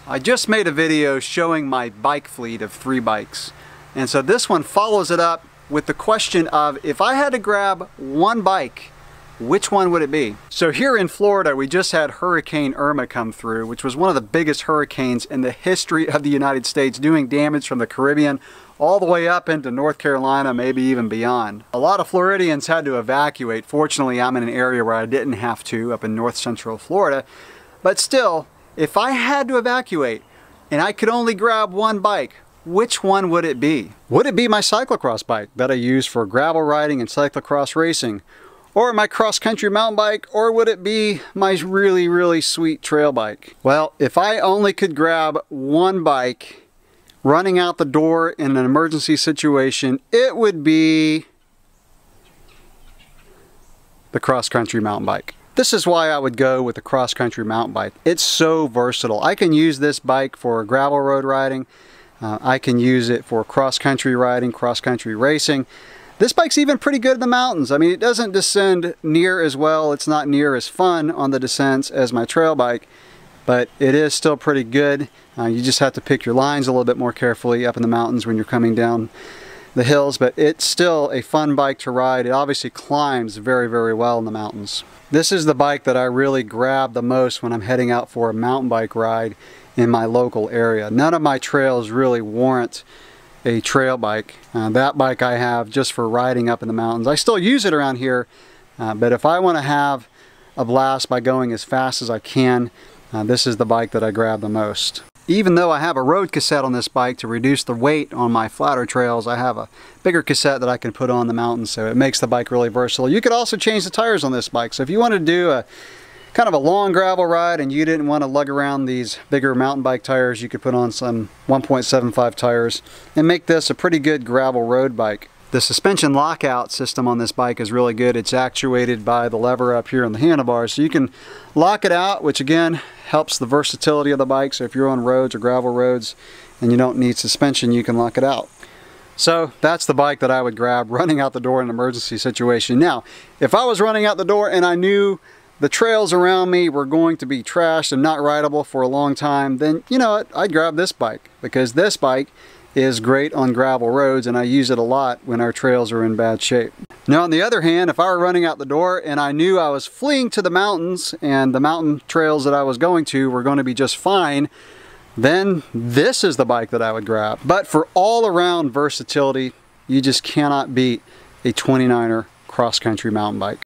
I just made a video showing my bike fleet of 3 bikes. And so this one follows it up with the question of, if I had to grab one bike, which one would it be? So here in Florida, we just had Hurricane Irma come through, which was one of the biggest hurricanes in the history of the United States, doing damage from the Caribbean all the way up into North Carolina, maybe even beyond. A lot of Floridians had to evacuate. Fortunately, I'm in an area where I didn't have to, up in north central Florida. But still, if I had to evacuate and I could only grab one bike, which one would it be? Would it be my cyclocross bike that I use for gravel riding and cyclocross racing? Or my cross-country mountain bike? Or would it be my really, really sweet trail bike? Well, if I only could grab one bike running out the door in an emergency situation, it would be the cross-country mountain bike. This is why I would go with the cross-country mountain bike. It's so versatile. I can use this bike for gravel road riding. I can use it for cross-country riding, cross-country racing. This bike's even pretty good in the mountains. I mean, it doesn't descend near as well. It's not near as fun on the descents as my trail bike, but it is still pretty good. You just have to pick your lines a little bit more carefully up in the mountains when you're coming down the hills, but it's still a fun bike to ride. It obviously climbs very, very well in the mountains. This is the bike that I really grab the most when I'm heading out for a mountain bike ride in my local area. None of my trails really warrant a trail bike. That bike I have just for riding up in the mountains. I still use it around here, but if I want to have a blast by going as fast as I can, this is the bike that I grab the most. Even though I have a road cassette on this bike to reduce the weight on my flatter trails, I have a bigger cassette that I can put on the mountains, so it makes the bike really versatile. You could also change the tires on this bike. So if you want to do a kind of a long gravel ride and you didn't want to lug around these bigger mountain bike tires, you could put on some 1.75 tires and make this a pretty good gravel road bike. The suspension lockout system on this bike is really good. It's actuated by the lever up here on the handlebars, so you can lock it out, which again helps the versatility of the bike. So if you're on roads or gravel roads and you don't need suspension, you can lock it out. So that's the bike that I would grab running out the door in an emergency situation. Now, if I was running out the door and I knew the trails around me were going to be trashed and not rideable for a long time, then you know what, I'd grab this bike, because this bike is great on gravel roads and I use it a lot when our trails are in bad shape. Now on the other hand, if I were running out the door and I knew I was fleeing to the mountains and the mountain trails that I was going to were going to be just fine, then this is the bike that I would grab. But for all around versatility, you just cannot beat a 29er cross-country mountain bike.